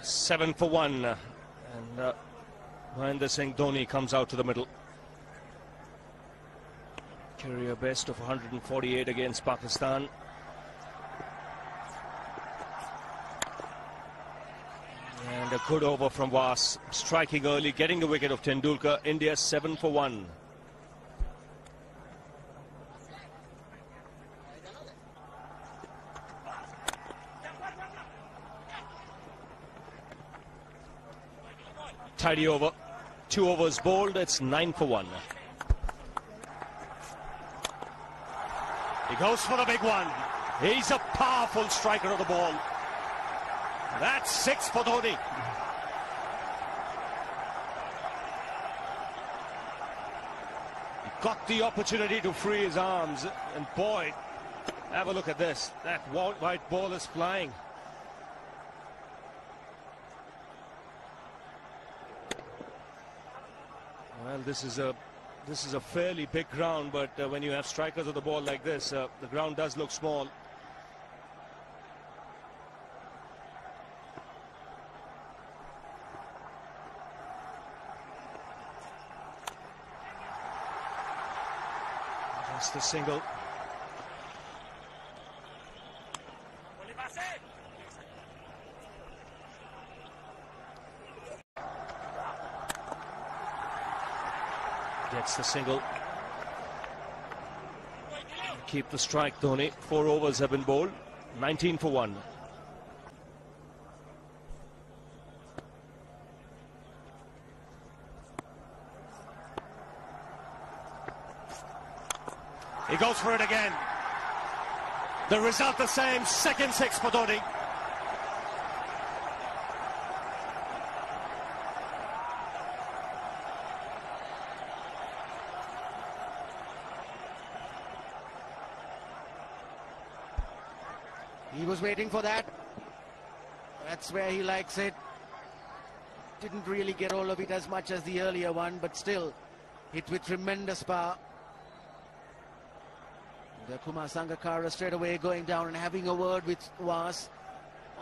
7 for 1. And Mahendra Singh Dhoni comes out to the middle. Career best of 148 against Pakistan. And a good over from Was, striking early, getting the wicket of Tendulkar. India 7 for 1. Tidy over. 2 overs bowled. It's 9 for 1. He goes for the big one. He's a powerful striker of the ball. That's 6 for Dhoni. He got the opportunity to free his arms. And boy, have a look at this. That white ball is flying. Well, this is a fairly big ground, but when you have strikers of the ball like this, the ground does look small. Just a single. Gets the single. Keep the strike, Dhoni. 4 overs have been bowled. 19 for 1. He goes for it again. The result the same. Second 6 for Dhoni. He was waiting for that. That's where he likes it. Didn't really get all of it as much as the earlier one, but still hit with tremendous power. The Kumar Sangakkara straight away going down and having a word with Was.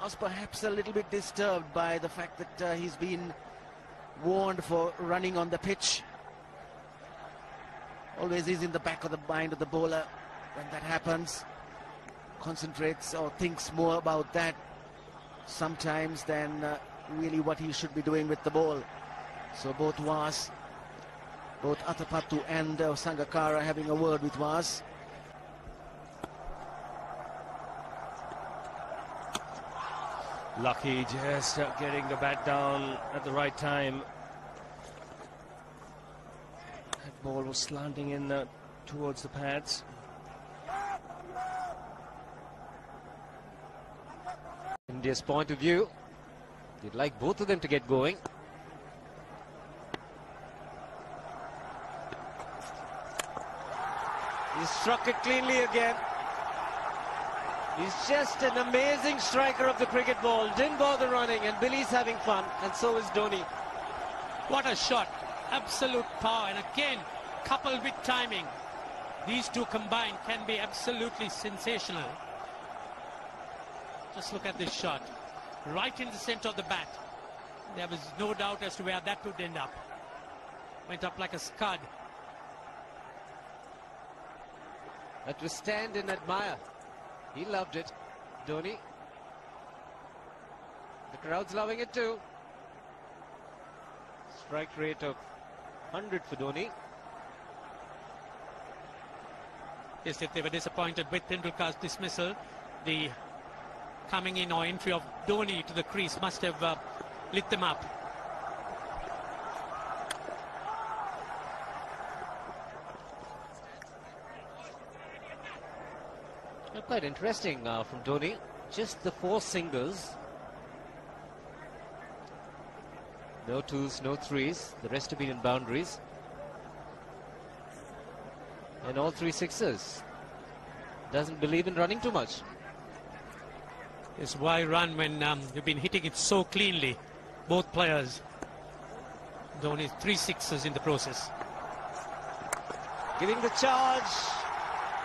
Was perhaps a little bit disturbed by the fact that he's been warned for running on the pitch. Always is in the back of the mind of the bowler when that happens. Concentrates or thinks more about that sometimes than really what he should be doing with the ball. So both Was, both Athapattu and Sangakkara having a word with Was. Lucky just getting the bat down at the right time. That ball was slanting in towards the pads. India's point of view, they'd like both of them to get going. He struck it cleanly again. He's just an amazing striker of the cricket ball. Didn't bother running, and Billy's having fun, and so is Dhoni. What a shot. Absolute power, and again, coupled with timing. These two combined can be absolutely sensational. Just look at this shot. Right in the center of the bat. There was no doubt as to where that would end up. Went up like a scud. That was stand and admire. He loved it, Dhoni. The crowd's loving it too. Strike rate of 100 for Dhoni. Yes, if they were disappointed with Tendulkar's dismissal, the coming in or entry of Dhoni to the crease must have lit them up. Quite interesting from Dhoni. Just the 4 singles. No 2s, no 3s. The rest have been in boundaries. And all 3 6s. Doesn't believe in running too much. Is why run when you've been hitting it so cleanly, both players. Dhoni 3 6s in the process. Giving the charge.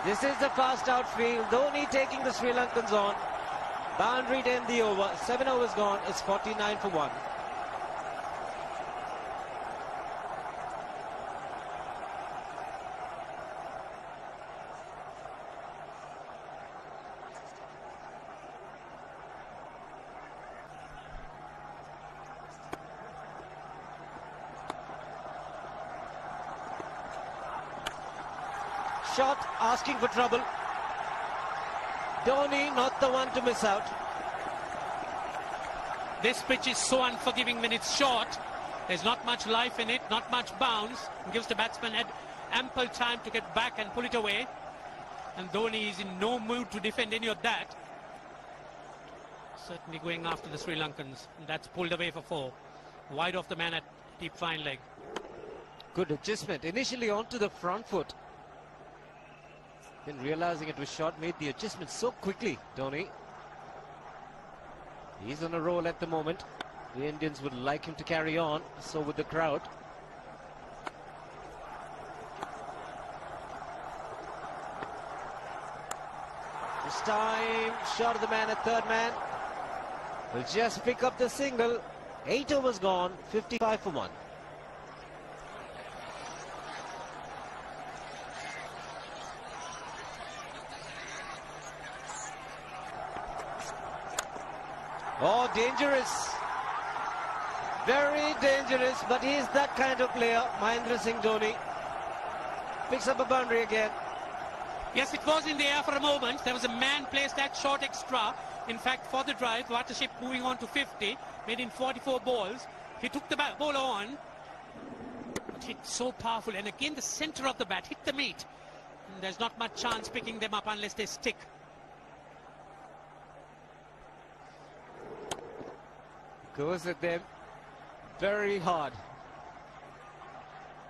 This is the fast outfield. Dhoni taking the Sri Lankans on. Boundary to end the over. 7 overs gone. It's 49 for 1. Shot asking for trouble. Dhoni not the one to miss out. This pitch is so unforgiving when it's short. There's not much life in it, not much bounce. It gives the batsman ample time to get back and pull it away. And Dhoni is in no mood to defend any of that. Certainly going after the Sri Lankans. And that's pulled away for 4. Wide off the man at deep fine leg. Good adjustment. Initially onto the front foot. Then realizing it was short, made the adjustment so quickly, Dhoni. He's on a roll at the moment. The Indians would like him to carry on, so would the crowd. This time, shot of the man at third man. Will just pick up the single. 8 overs gone, 55 for 1. Oh, dangerous. Very dangerous, but he is that kind of player, Mahendra Singh Dhoni. Picks up a boundary again. Yes, it was in the air for a moment. There was a man placed at short extra. In fact, for the drive, Watership moving on to 50, made in 44 balls. He took the bowler on, but hit so powerful. And again, the center of the bat hit the meat. And there's not much chance picking them up unless they stick. Goes at them very hard.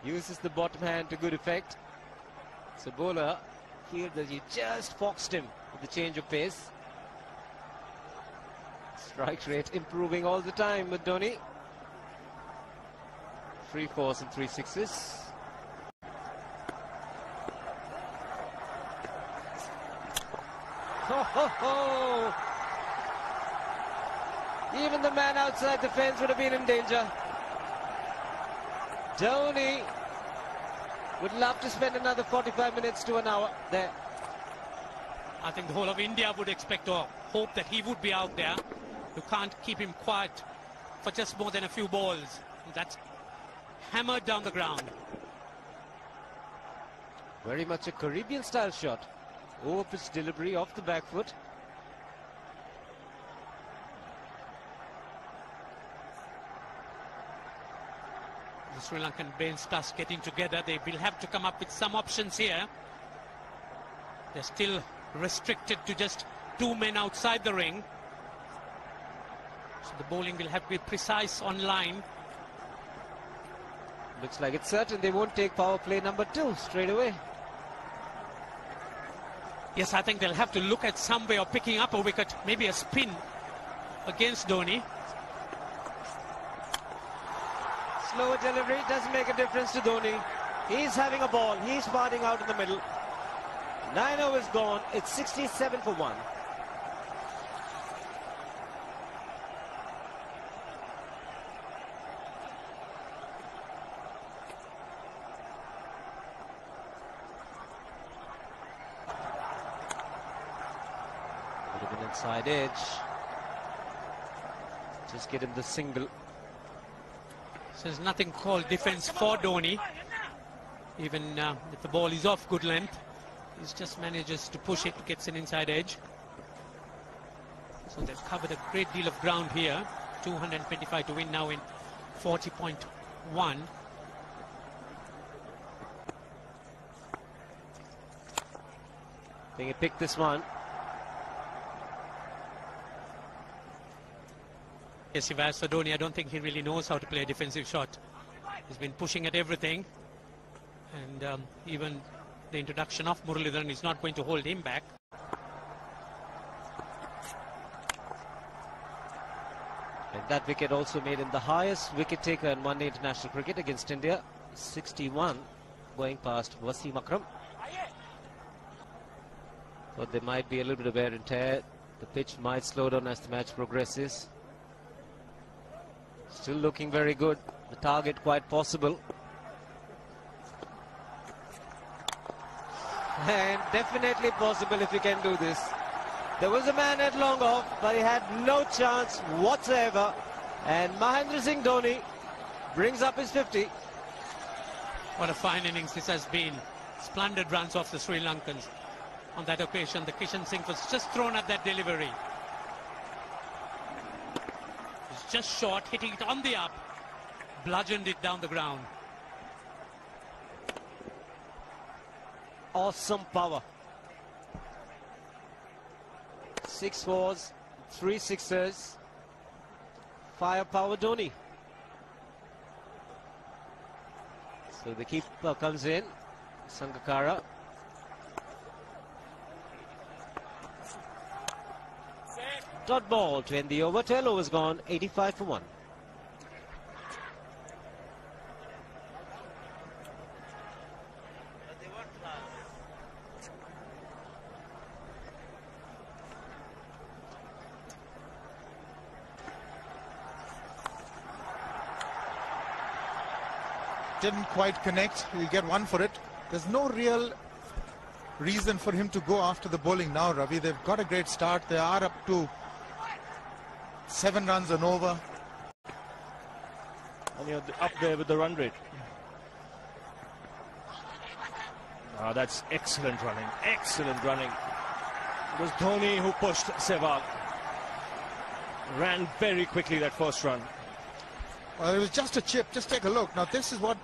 Uses the bottom hand to good effect. So bowler here that he just foxed him with the change of pace. Strike rate improving all the time with Dhoni. 3 4s and 3 6s. Ho ho ho! Even the man outside the fence would have been in danger. Dhoni would love to spend another 45 minutes to an hour there. I think the whole of India would expect or hope that he would be out there. You can't keep him quiet for just more than a few balls. That's hammered down the ground. Very much a Caribbean style shot. Over pitch delivery off the back foot. The Sri Lankan bench starts getting together. They will have to come up with some options here. They're still restricted to just 2 men outside the ring. So the bowling will have to be precise on line. Looks like it's certain they won't take power play number 2 straight away. Yes, I think they'll have to look at some way of picking up a wicket, maybe a spin against Dhoni. Slower delivery doesn't make a difference to Dhoni. He's having a ball. He's batting out in the middle. 9 overs gone. It's 67 for 1. Would have been inside edge. Just get him the single. So there's nothing called defense for Dhoni. Even if the ball is off good length, he just manages to push it, gets an inside edge. So they've covered a great deal of ground here. 225 to win now in 40.1. I think he picked this one. Yes, if as for Dhoni, I don't think he really knows how to play a defensive shot. He's been pushing at everything. And even the introduction of Muralidharan is not going to hold him back. And that wicket also made him the highest wicket taker in one-day international cricket against India. 61, going past Wasim Akram. Thought there might be a little bit of wear and tear The pitch might slow down as the match progresses. Still looking very good. The target quite possible. And definitely possible if he can do this. There was a man at long off, but he had no chance whatsoever. And Mahendra Singh Dhoni brings up his 50. What a fine innings this has been. Splendid runs off the Sri Lankans. On that occasion, the Kishan Singh was just thrown at that delivery. It's just short, hitting it on the up. Bludgeoned it down the ground. Awesome power. 6 fours, 3 sixes. Firepower Dhoni. So the keeper comes in, Sangakkara. Dot ball to end the over. 12 overs gone, 85 for 1. Didn't quite connect. He'll get one for it. There's no real reason for him to go after the bowling now, Ravi. They've got a great start. They are up to 7 runs and over. And you're up there with the run rate. That's excellent running. Excellent running. It was Dhoni who pushed Sehwag. Ran very quickly that first run. Well, it was just a chip. Just take a look. Now, this is what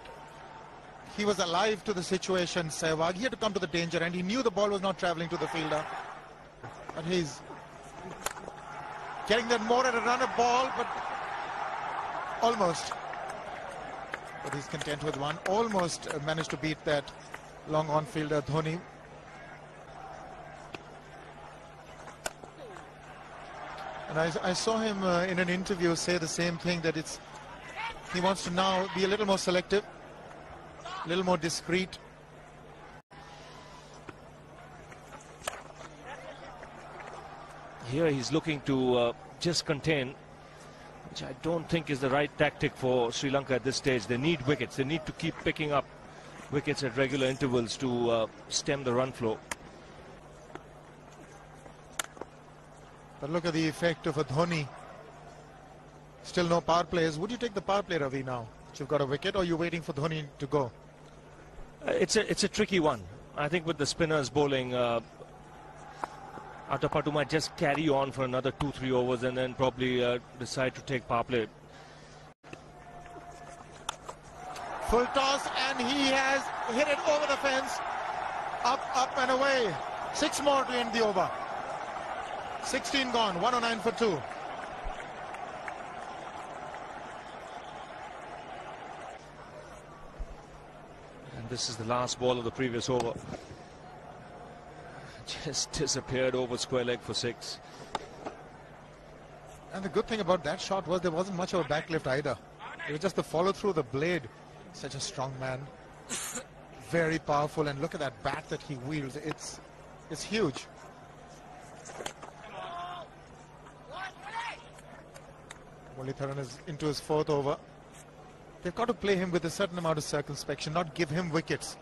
he was alive to the situation, Sehwag. He had to come to the danger, and he knew the ball was not travelling to the fielder. But he's getting that more at a run of ball, but almost. But he's content with one. Almost managed to beat that long on fielder, Dhoni. And I saw him in an interview say the same thing, that he wants to now be a little more selective, a little more discreet. Here he's looking to just contain, which I don't think is the right tactic for Sri Lanka at this stage. They need wickets. They need to keep picking up wickets at regular intervals to stem the run flow. But look at the effect of a Dhoni. Still no power plays. Would you take the power play, Ravi, now? You've got a wicket, or are you waiting for Dhoni to go? It's a tricky one. I think with the spinners bowling, Atapattu might just carry on for another 2-3 overs and then probably decide to take power play. Full toss, and he has hit it over the fence. Up and away. 6 more to end the over. 16 gone, 109 for 2. And this is the last ball of the previous over. Just disappeared over square leg for 6. And the good thing about that shot was there wasn't much of a backlift either. It was just the follow through the blade. Such a strong man. Very powerful, and look at that bat that he wields. It's huge. Mullitharan is into his 4th over. They've got to play him with a certain amount of circumspection, not give him wickets.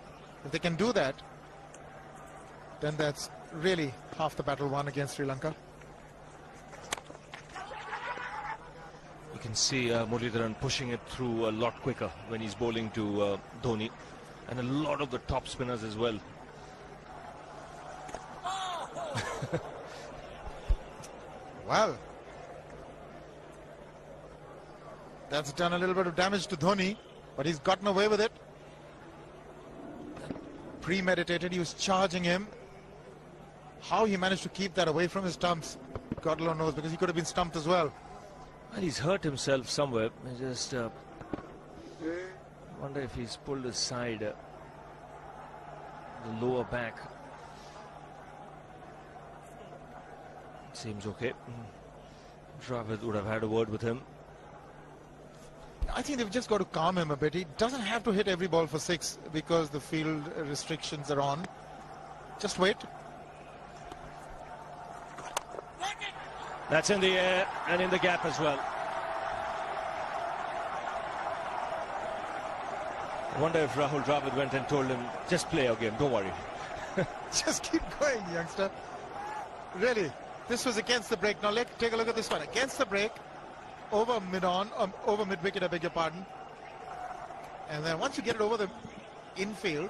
If they can do that, then that's really half the battle won against Sri Lanka. You can see Mullitharan pushing it through a lot quicker when he's bowling to Dhoni, and a lot of the top spinners as well. Well, that's done a little bit of damage to Dhoni, but he's gotten away with it. Premeditated, he was charging him. How he managed to keep that away from his stumps, God alone knows, because he could have been stumped as well. Well, he's hurt himself somewhere. I just wonder if he's pulled aside the lower back. Seems okay. Dravid would have had a word with him. I think they've just got to calm him a bit. He doesn't have to hit every ball for 6 because the field restrictions are on. Just wait. That's in the air and in the gap as well. I wonder if Rahul Dravid went and told him, just play your game, don't worry. Just keep going, youngster. Really, this was against the break. Now let's take a look at this one. Against the break, over mid-on, over mid-wicket, I beg your pardon. And then once you get it over the infield,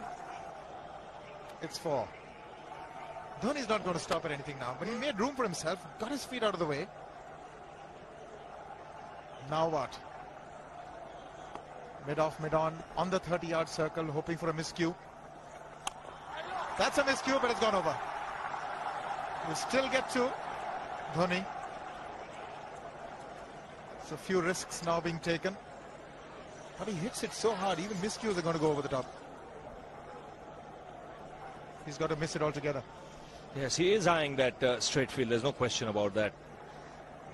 it's 4. Dhoni's not going to stop at anything now, but he made room for himself, got his feet out of the way. Now what? Mid-off, mid-on, on the 30-yard circle, hoping for a miscue. That's a miscue, but it's gone over. We'll still get to Dhoni. So a few risks now being taken. But he hits it so hard, even miscues are going to go over the top. He's got to miss it altogether. Yes, he is eyeing that straight field. There's no question about that.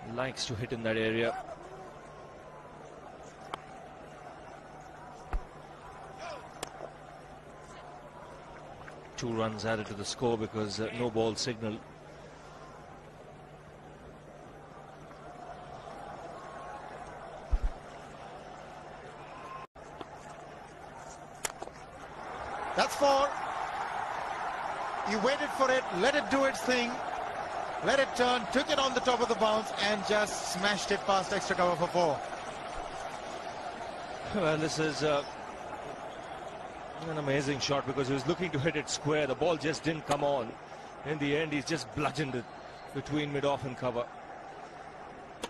He likes to hit in that area. Two runs added to the score because no ball signal. That's 4. He waited for it, let it do its thing, let it turn, took it on the top of the bounce and just smashed it past extra cover for 4. Well, this is an amazing shot because he was looking to hit it square. The ball just didn't come on. In the end, he's just bludgeoned it between mid-off and cover. You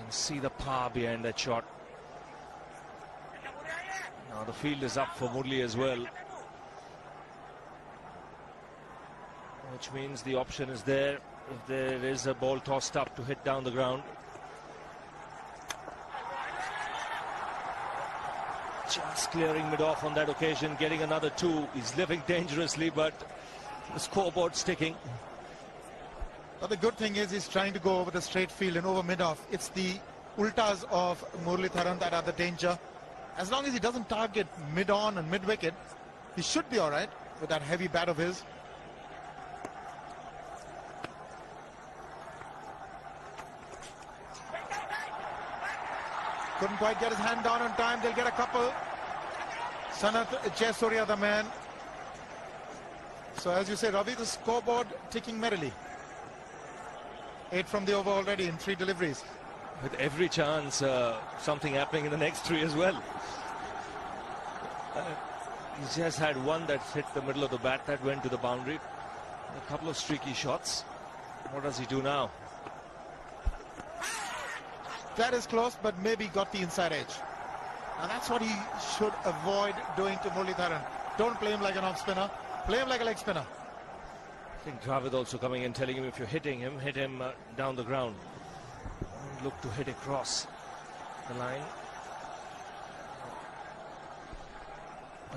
can see the power behind that shot. Now the field is up for Murli as well, which means the option is there if there is a ball tossed up to hit down the ground. Just clearing mid-off on that occasion, getting another 2. He's living dangerously, but the scoreboard sticking. But the good thing is he's trying to go over the straight field and over mid-off. It's the ultas of Muralitharan that are the danger. As long as he doesn't target mid-on and mid-wicket, he should be all right with that heavy bat of his. Couldn't quite get his hand down on time. They'll get a couple. Sanath Jayasuriya, the man. So as you say, Ravi, the scoreboard ticking merrily. 8 from the over already in 3 deliveries. With every chance, something happening in the next 3 as well. He's just had one that hit the middle of the bat that went to the boundary. A couple of streaky shots. What does he do now? That is close, but maybe got the inside edge. And that's what he should avoid doing to Muralitharan. Don't play him like an off spinner. Play him like a leg spinner. I think Dravid also coming in, telling him if you're hitting him, hit him down the ground. Look to hit across the line.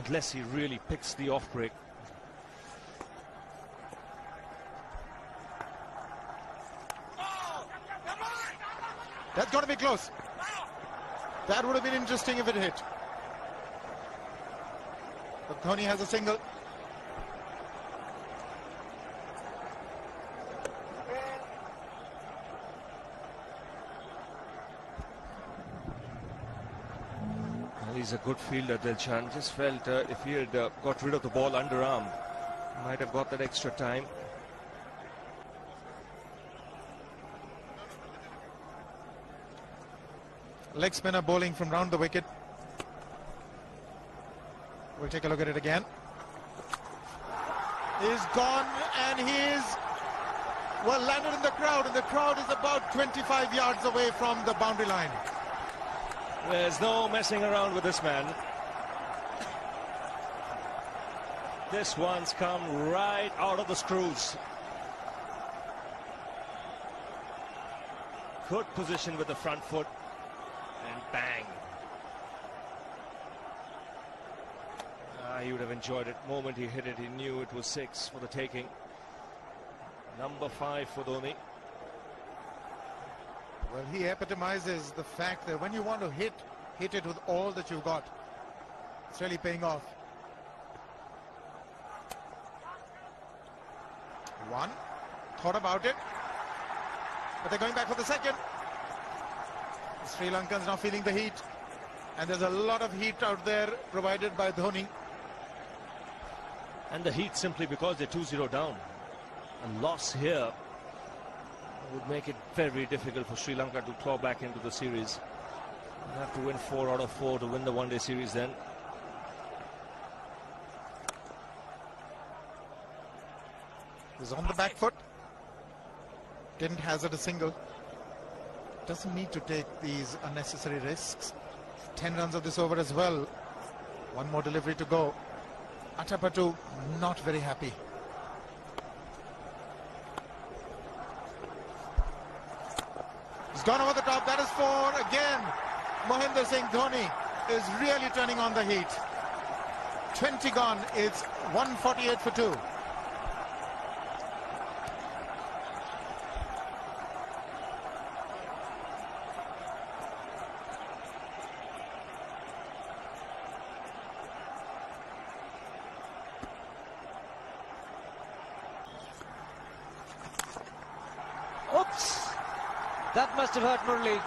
Unless he really picks the off break. That's got to be close. That would have been interesting if it hit. But Dhoni has a single. He's a good fielder, Dilshan. Just felt if he had got rid of the ball underarm, he might have got that extra time. Leg spinner bowling from round the wicket. We'll take a look at it again. He's gone and he's, well, landed in the crowd, and the crowd is about 25 yards away from the boundary line. There's no messing around with this man. This one's come right out of the screws. Good position with the front foot. And bang. He would have enjoyed it. The moment he hit it, he knew it was 6 for the taking. Number 5 for Dhoni. Well, he epitomizes the fact that when you want to hit it with all that you've got. It's really paying off. 1. Thought about it. but they're going back for the second. The Sri Lankans now feeling the heat, and there's a lot of heat out there provided by Dhoni. And the heat simply because they're 2-0 down. A loss here would make it very difficult for Sri Lanka to claw back into the series. They have to win 4 out of 4 to win the one-day series then. He's on the back foot. Didn't hazard a single. Doesn't need to take these unnecessary risks. 10 runs of this over as well. One more delivery to go. Atapattu not very happy. He's gone over the top. That is 4 again. Mahendra Singh Dhoni is really turning on the heat. 20 gone. It's 148 for 2. Oops! That must have hurt Murli.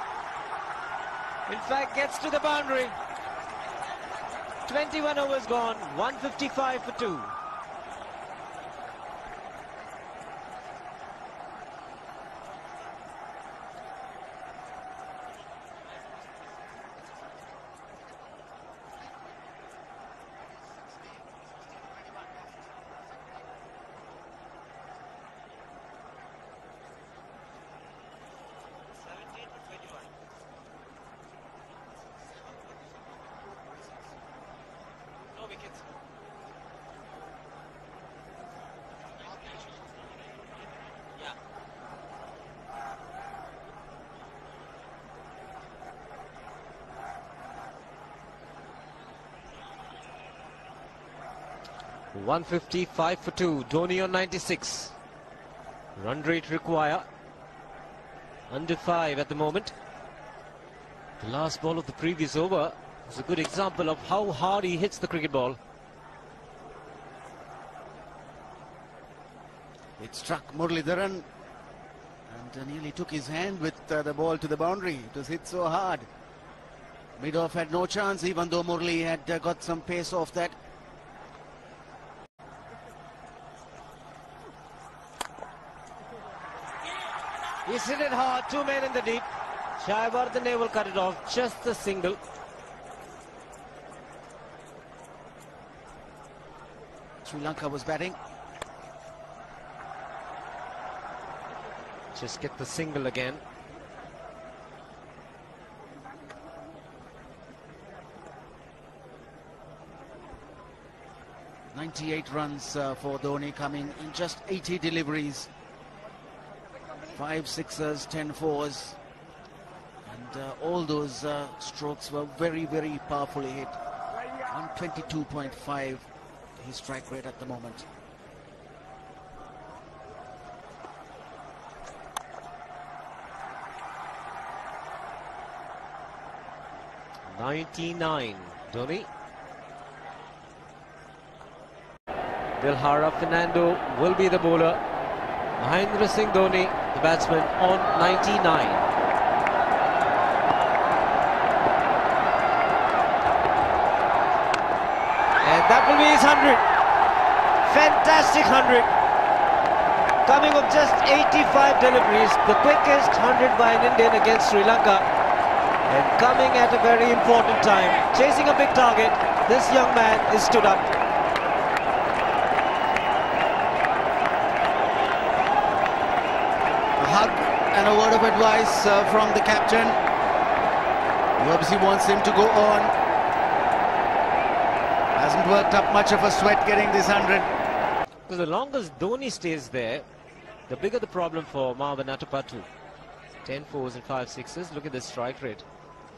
In fact, gets to the boundary. 21 overs gone, 155 for 2. Yeah. 155 for 2. Dhoni on 96. Run rate require under 5 at the moment. The last ball of the previous over is a good example of how hard he hits the cricket ball. It struck Muralidharan and nearly took his hand with the ball to the boundary. It was hit so hard. Mid-off had no chance, even though Murli had got some pace off that. He's hit it hard, 2 men in the deep. Jayawardene will cut it off, just the single. Sri Lanka was batting. Just get the single again. .98 runs for Dhoni, coming in just 80 deliveries. 5 sixers, 10 fours. And all those strokes were very, very powerfully hit. 122.5 his strike rate at the moment. .99, Dhoni. Dilhara Fernando will be the bowler. Mahendra Singh Dhoni, the batsman, on 99. And that will be his 100. Fantastic 100. Coming of just 85 deliveries, the quickest 100 by an Indian against Sri Lanka. And coming at a very important time, chasing a big target, this young man is stood up. A hug and a word of advice from the captain. He obviously wants him to go on. Hasn't worked up much of a sweat getting this 100. Because the longer Dhoni stays there, the bigger the problem for Marwan Atapattu. 10 fours and 5 sixes. Look at the strike rate.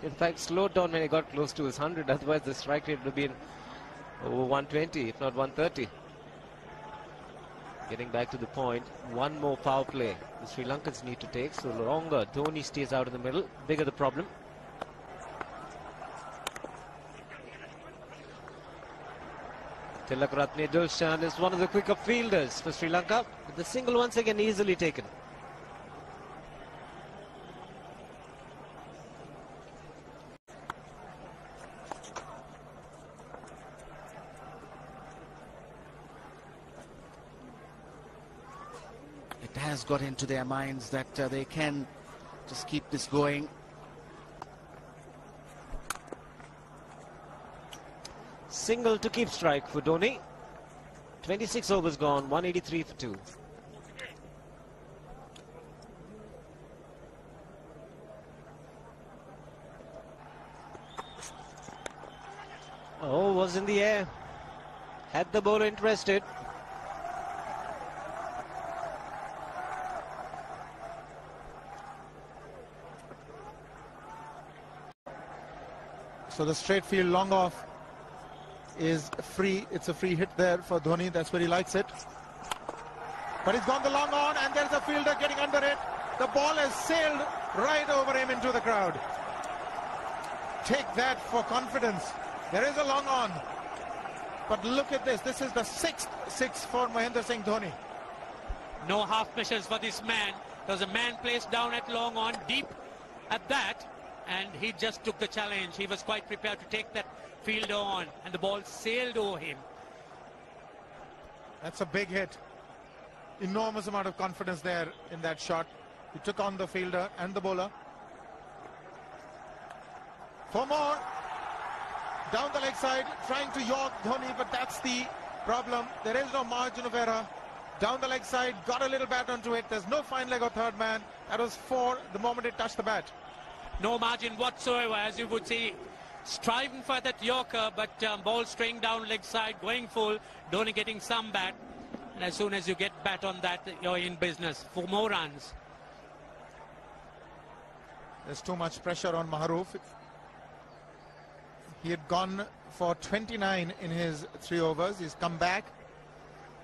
In fact, slowed down when he got close to his 100. Otherwise, the strike rate would have been over 120, if not 130. Getting back to the point, one more power play the Sri Lankans need to take. So longer Dhoni stays out in the middle, bigger the problem. Tilakratne Dulshan is one of the quicker fielders for Sri Lanka. But the single once again easily taken. it has got into their minds that they can just keep this going. Single to keep strike for Dhoni. 26 overs gone, 183 for 2. Oh, was in the air. Had the bowler interested. So the straight field long off is free. It's a free hit there for Dhoni. That's where he likes it. But he's gone the long on, and there's a fielder getting under it. The ball has sailed right over him into the crowd. Take that for confidence. There is a long on. But look at this. This is the 6th six for Mahendra Singh Dhoni. No half measures for this man. There was a man placed down at long on, deep at that, and he just took the challenge. He was quite prepared to take that fielder on, and the ball sailed over him. That's a big hit. Enormous amount of confidence there in that shot. He took on the fielder and the bowler. 4 more. Down the leg side, trying to york Dhoni, but that's the problem. There is no margin of error. Down the leg side, got a little bat onto it. There's no fine leg or third man. That was 4 the moment it touched the bat. No margin whatsoever, as you would see. Striving for that yorker, but ball straying down leg side, going full. Dhoni getting some bat. And as soon as you get bat on that, you're in business. 4 more runs. There's too much pressure on Maharoof. He had gone for 29 in his 3 overs. He's come back,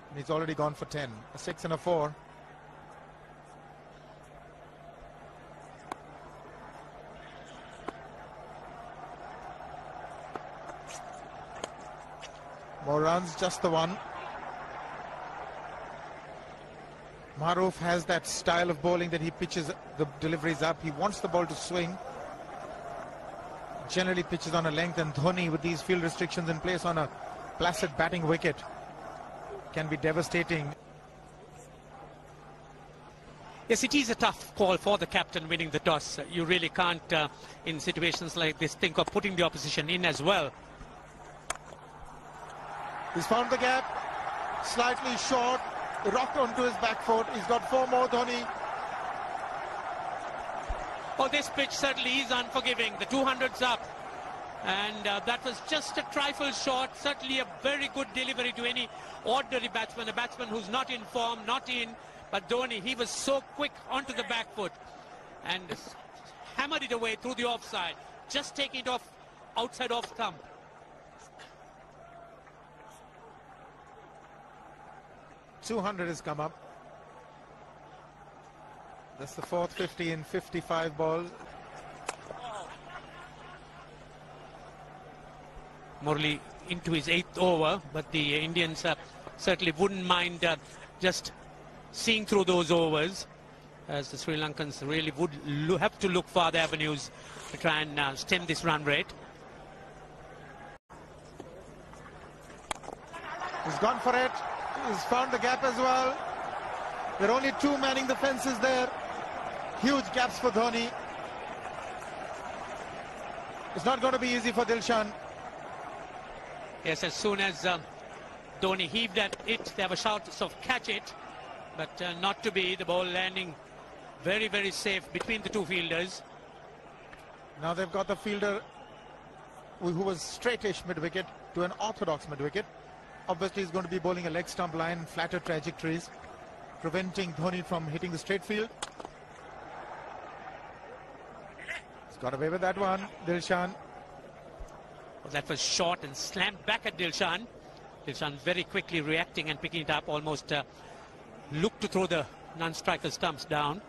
and he's already gone for 10. A 6 and a 4. More runs, just the 1. Maharoof has that style of bowling that he pitches the deliveries up. He wants the ball to swing. Generally pitches on a length, and Dhoni, with these field restrictions in place on a placid batting wicket, can be devastating. Yes, it is a tough call for the captain winning the toss. You really can't, in situations like this, think of putting the opposition in as well. He's found the gap, slightly short, rocked onto his back foot. He's got 4 more, Dhoni. Oh, this pitch certainly is unforgiving. The 200's up. And that was just a trifle short. Certainly a very good delivery to any ordinary batsman. A batsman who's not in form, not in. But Dhoni, he was so quick onto the back foot. And hammered it away through the offside. Just taking it off, outside off thumb. .200 has come up. That's the 4th 50 in 55 balls. Murali into his 8th over, but the Indians certainly wouldn't mind just seeing through those overs, as the Sri Lankans really would have to look for other avenues to try and stem this run rate. He's gone for it. He's found the gap as well. There are only 2 manning the fences there. Huge gaps for Dhoni. It's not going to be easy for Dilshan. Yes, as soon as Dhoni heaved at it, they have a shout of catch it, but not to be. The ball landing very, very safe between the 2 fielders. Now they've got the fielder who was straightish mid-wicket to an orthodox mid-wicket. Obviously, he's going to be bowling a leg stump line, flatter trajectories, preventing Dhoni from hitting the straight field. He's got away with that one, Dilshan. Well, that was short and slammed back at Dilshan. Dilshan very quickly reacting and picking it up, almost looked to throw the non-striker stumps down.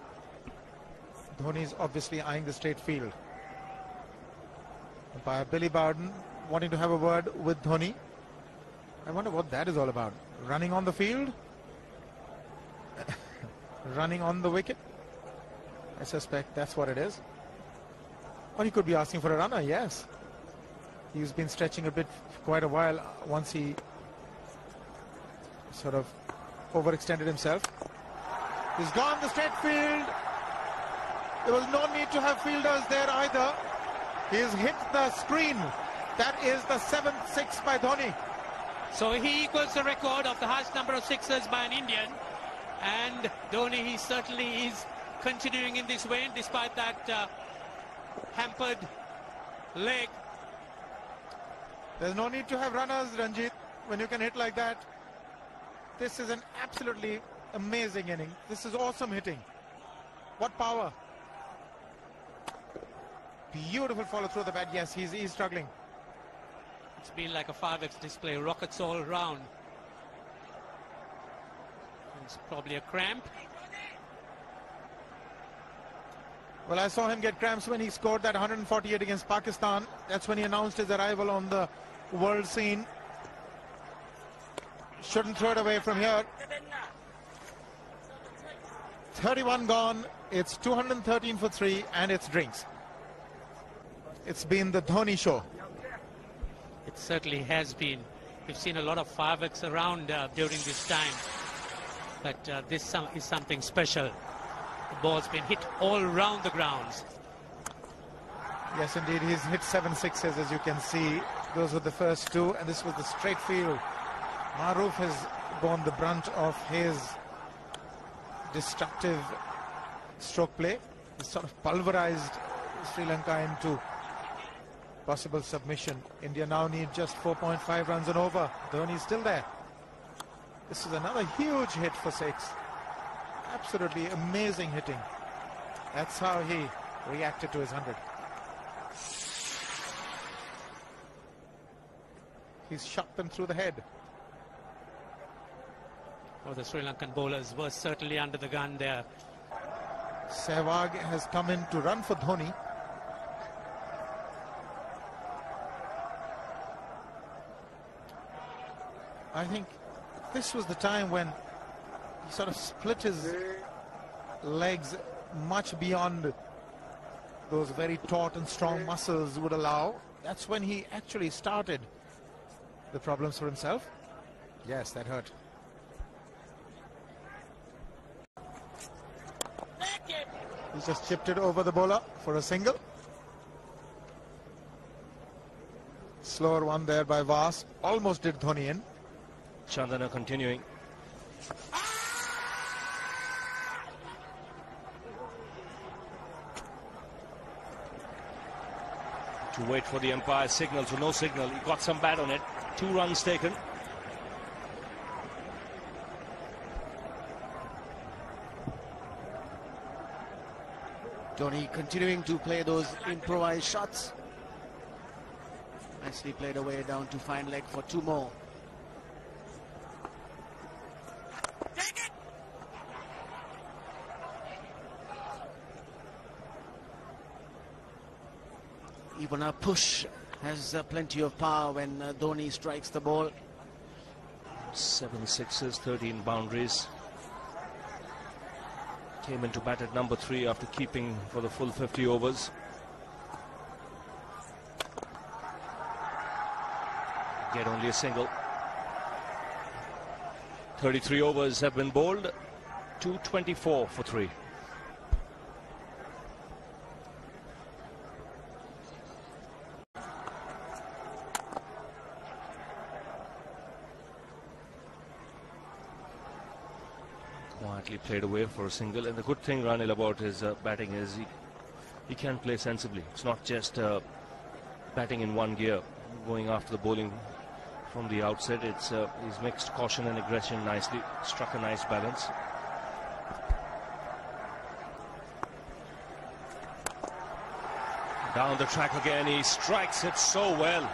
Dhoni's obviously eyeing the straight field. Umpire Billy Bowden wanting to have a word with Dhoni. I wonder what that is all about. Running on the field? Running on the wicket? I suspect that's what it is. Or he could be asking for a runner, yes. He's been stretching a bit for quite a while once he sort of overextended himself. He's gone the straight field. There was no need to have fielders there either. He's hit the screen. That is the 7th six by Dhoni. So he equals the record of the highest number of sixes by an Indian. And Dhoni, he certainly is continuing in this vein despite that hampered leg. There's no need to have runners, Ranjit, when you can hit like that. This is an absolutely amazing inning. This is awesome hitting. What power. Beautiful follow through the bat. Yes, he's struggling. It's been like a 5x display, rockets all round. It's probably a cramp. Well, I saw him get cramps when he scored that 148 against Pakistan. That's when he announced his arrival on the world scene. Shouldn't throw it away from here. 31 gone. It's 213 for 3 and it's drinks. It's been the Dhoni show. It certainly has been. We've seen a lot of 5x around during this time. But this is something special. The ball's been hit all round the grounds. Yes, indeed. He's hit 7 sixes, as you can see. Those were the first 2, and this was the straight field. Maroof has borne the brunt of his destructive stroke play. He's sort of pulverized Sri Lanka into possible submission. India now need just 4.5 runs and over. Dhoni's still there. This is another huge hit for 6. Absolutely amazing hitting. That's how he reacted to his 100. He's shot them through the head. Oh, the Sri Lankan bowlers were certainly under the gun there. Sehwag has come in to run for Dhoni. I think this was the time when he sort of split his legs much beyond those very taut and strong muscles would allow. That's when he actually started the problems for himself. Yes, that hurt. He's just chipped it over the bowler for a single. Slower one there by Vas. Almost did Dhoni in. Chandana continuing. To wait for the umpire's signal, so no signal. He got some bat on it. 2 runs taken. Dhoni continuing to play those improvised shots. Nicely played away down to fine leg for 2 more. Even a push has plenty of power when Dhoni strikes the ball. 7 sixes, 13 boundaries. Came into bat at number 3 after keeping for the full 50 overs. Get only a single. 33 overs have been bowled. 224 for 3. Quietly played away for a single, and the good thing, Ranil, about his batting is he can play sensibly. It's not just batting in one gear, going after the bowling from the outset. It's he's mixed caution and aggression nicely, struck a nice balance. Down the track again, he strikes it so well.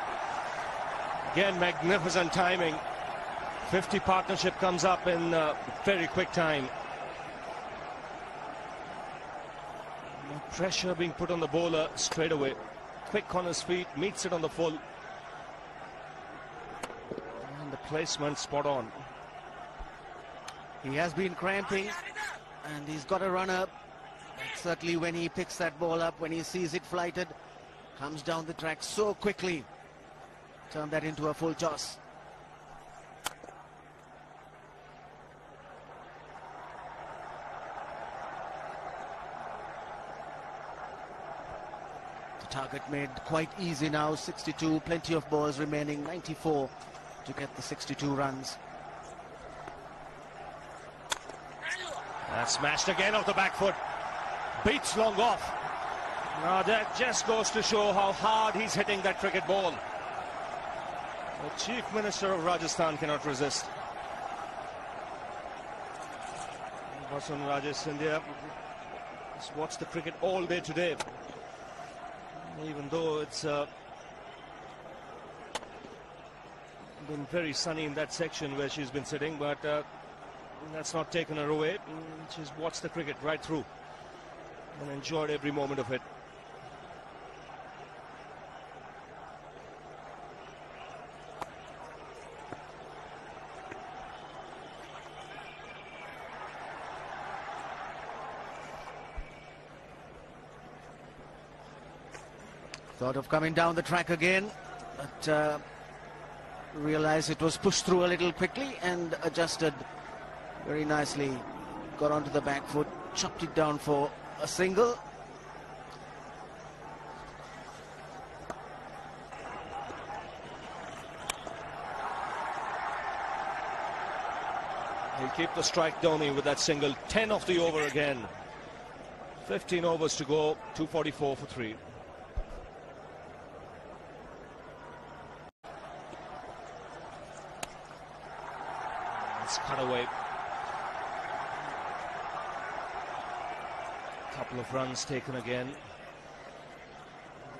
Again, magnificent timing. 50 partnership comes up in very quick time. No pressure being put on the bowler straight away. Quick on his feet, meets it on the full. And the placement spot on. He has been cramping and he's got a runner. Certainly when he picks that ball up, when he sees it flighted, comes down the track so quickly. Turn that into a full toss. Target made quite easy now, 62, plenty of balls remaining, 94 to get the 62 runs. That's smashed again off the back foot. Beats long off. Now that just goes to show how hard he's hitting that cricket ball. The Chief Minister of Rajasthan cannot resist. Vasun Rajesh Scindia has watched the cricket all day today. Even though it's been very sunny in that section where she's been sitting, but that's not taken her away. She's watched the cricket right through and enjoyed every moment of it. Thought of coming down the track again, but realized it was pushed through a little quickly and adjusted very nicely. Got onto the back foot, chopped it down for a single. He'll keep the strike, Dhoni, with that single. 10 off the over again. 15 overs to go, 244 for 3. Cut away. Couple of runs taken again.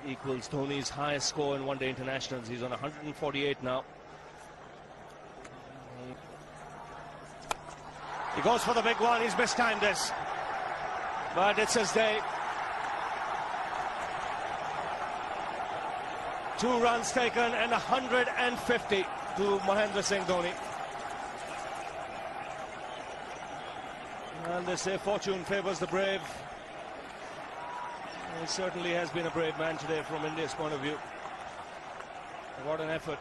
Equals Dhoni's highest score in one-day internationals. He's on 148 now. He goes for the big one. He's mistimed this, but it's his day. 2 runs taken and 150 to Mahendra Singh Dhoni. And they say fortune favours the brave. He certainly has been a brave man today from India's point of view. What an effort.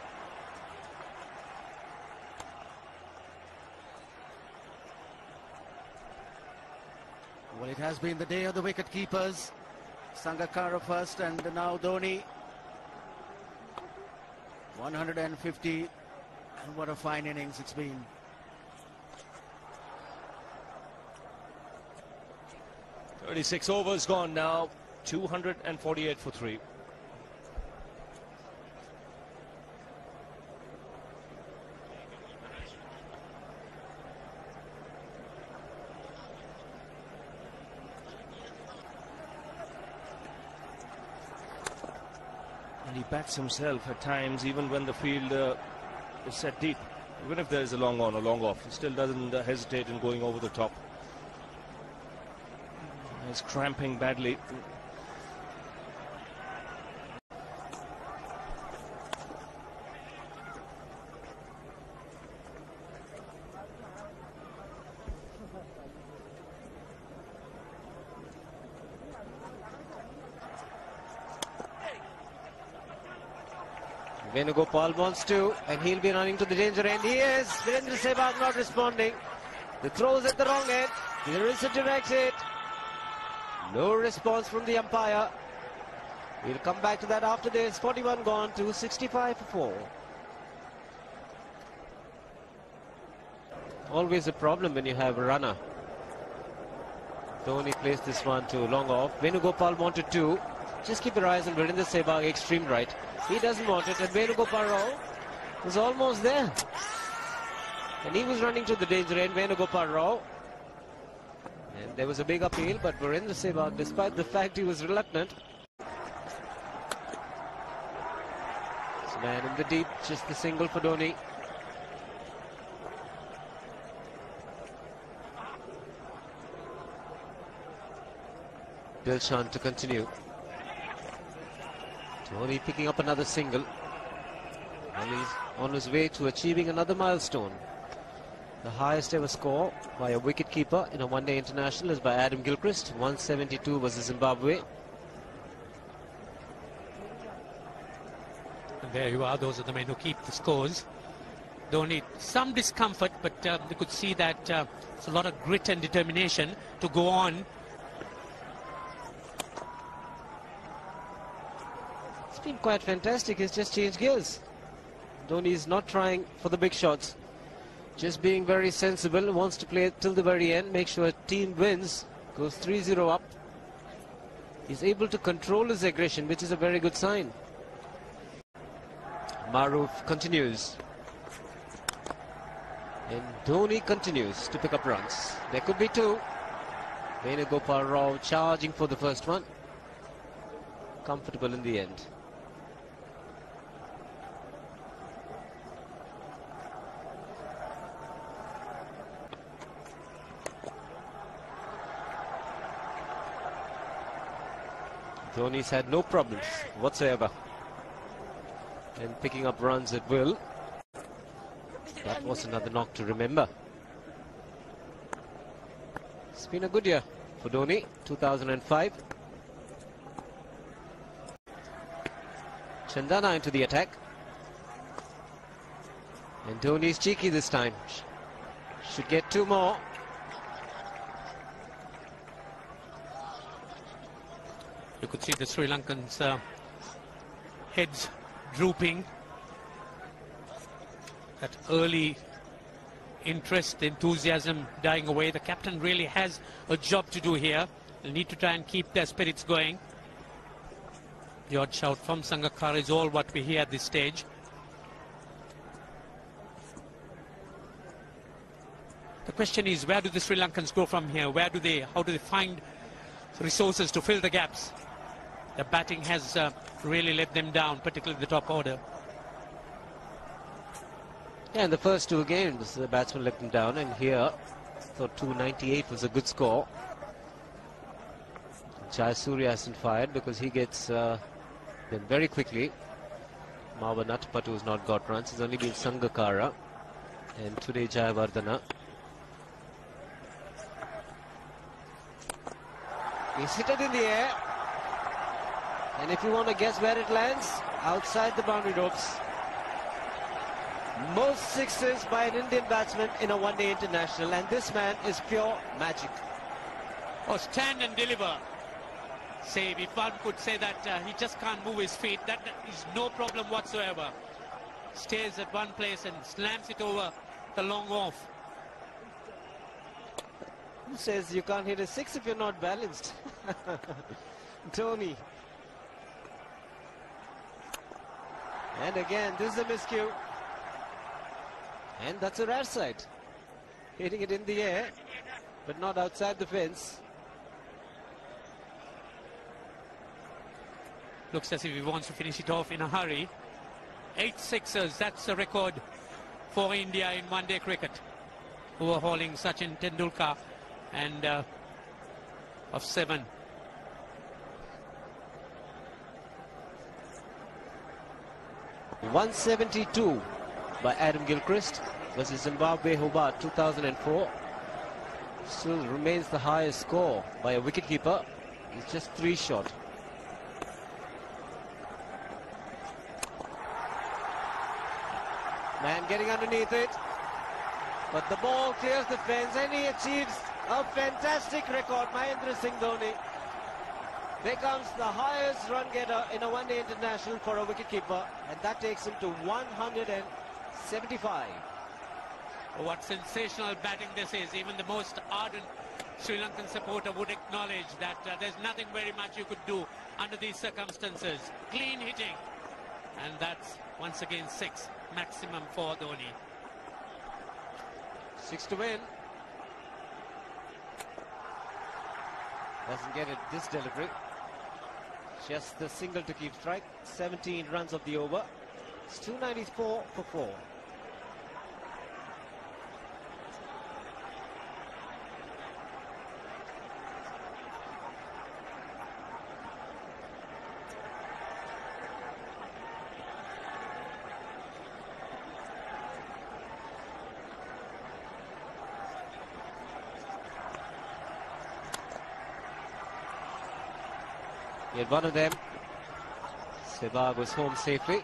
Well, it has been the day of the wicket keepers. Sangakkara first and now Dhoni. 150, and what a fine innings it's been. Thirty-six overs gone now, 248 for 3. And he bats himself at times, even when the field is set deep. Even if there is a long on or long off, he still doesn't hesitate in going over the top. He's cramping badly. Venugopal wants to, and he'll be running to the danger end. He is. Virendra Sehwag not responding. The throws at the wrong end. Here is a direct hit. No response from the umpire. We'll come back to that after this. 41 gone to 65 for 4. Always a problem when you have a runner. Dhoni plays this one to long off. Venugopal wanted to. Just keep your eyes on Virendra Sehwag, extreme right. He doesn't want it, and Venugopal Rao was almost there. And he was running to the danger end, Venugopal Rao. And there was a big appeal, but Virendra Sehwag, despite the fact he was reluctant. This man in the deep, just the single for Dhoni. Dilshan to continue. Dhoni picking up another single. And he's on his way to achieving another milestone. The highest ever score by a wicketkeeper in a one-day international is by Adam Gilchrist. 172 versus Zimbabwe. And there you are, those are the men who keep the scores. Dhoni, some discomfort, but you could see that it's a lot of grit and determination to go on. It's been quite fantastic. He's just changed gears. Dhoni is not trying for the big shots. Just being very sensible. Wants to play till the very end. Make sure a team wins. Goes 3-0 up. He's able to control his aggression, which is a very good sign. Maruf continues. And Dhoni continues to pick up runs. There could be two. Venugopal Rao charging for the first one. Comfortable in the end. Dhoni's had no problems whatsoever in picking up runs at will. That was another knock to remember. It's been a good year for Dhoni, 2005. Chandana into the attack. And Dhoni's cheeky this time. Should get two more. You could see the Sri Lankans' heads drooping. That early interest, enthusiasm dying away. The captain really has a job to do here. They'll need to try and keep their spirits going. The odd shout from Sangakkara is all what we hear at this stage. The question is, where do the Sri Lankans go from here? How do they find resources to fill the gaps? The batting has really let them down, particularly the top order. Yeah, in the first two games, the batsman let them down, and here, I thought 298 was a good score. Jayasuriya hasn't fired because he gets them very quickly. Mawa Natapatu has not got runs. It's only been Sangakkara, and today Jayawardena. He's hit it in the air. And if you want to guess where it lands, outside the boundary ropes. Most sixes by an Indian batsman in a one-day international, and this man is pure magic. Oh, stand and deliver. Say, if one could say that he just can't move his feet, that is no problem whatsoever. Stays at one place and slams it over the long off. Who says you can't hit a six if you're not balanced? Dhoni. And again, this is a miscue. And that's a rare sight. Hitting it in the air, but not outside the fence. Looks as if he wants to finish it off in a hurry. 8 sixes, that's a record for India in one-day cricket. Overhauling Sachin Tendulkar and of 7. .172 by Adam Gilchrist versus Zimbabwe Hobart 2004. Still remains the highest score by a wicketkeeper. He's just 3 short. Man getting underneath it, but the ball clears the fence and he achieves a fantastic record. Mahendra Singh Dhoni becomes the highest run getter in a one-day international for a wicketkeeper, and that takes him to 175. What sensational batting this is. Even the most ardent Sri Lankan supporter would acknowledge that there's nothing very much you could do under these circumstances. Clean hitting, and that's once again 6 maximum for Dhoni. 6 to win. Doesn't get it this delivery. Just the single to keep strike. 17 runs of the over. It's 294 for 4. He had one of them. Sehwag was home safely,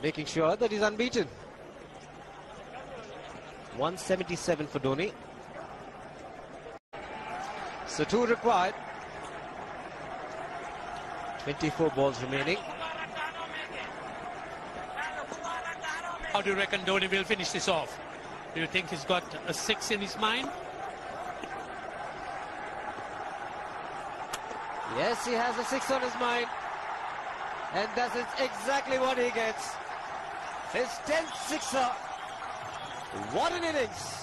making sure that he's unbeaten. 177 for Dhoni. So 2 required. 24 balls remaining. How do you reckon Dhoni will finish this off? Do you think he's got a 6 in his mind? Yes, he has a 6 on his mind. And that is exactly what he gets. His 10th sixer. What an innings.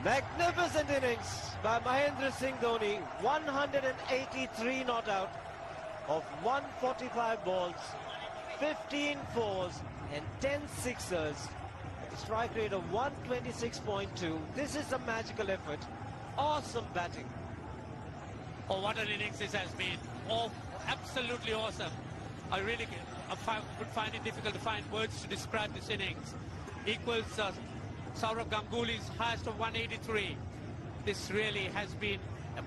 Magnificent innings by Mahendra Singh Dhoni. 183 not out of 145 balls, 15 fours and 10 sixers. A strike rate of 126.2. This is a magical effort. Awesome batting. Oh, what an innings this has been. Oh, absolutely awesome. I really would find it difficult to find words to describe this innings. Equals Sourav Ganguly's highest of 183. This really has been a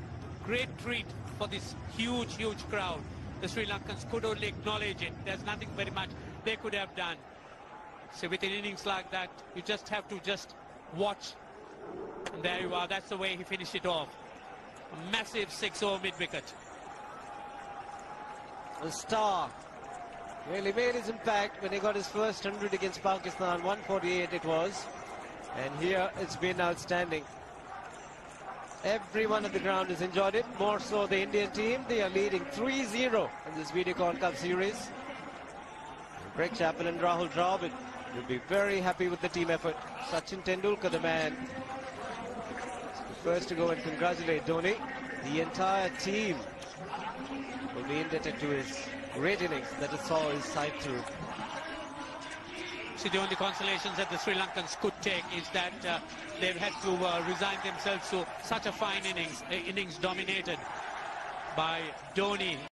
great treat for this huge, huge crowd. The Sri Lankans could only acknowledge it. There's nothing very much they could have done. So with an innings like that, you just have to just watch. And there you are. That's the way he finished it off. A massive 6-over mid-wicket. The star really made his impact when he got his first 100 against Pakistan. 148 it was. And here it's been outstanding. Everyone at the ground has enjoyed it. More so the Indian team. They are leading 3-0 in this Videocon Cup series. Greg Chappell and Rahul Dravid will be very happy with the team effort. Sachin Tendulkar, the man, the first to go and congratulate Dhoni. The entire team will be indebted to his great innings that it saw his side through. See, the only consolations that the Sri Lankans could take is that they've had to resign themselves to such a fine innings dominated by Dhoni.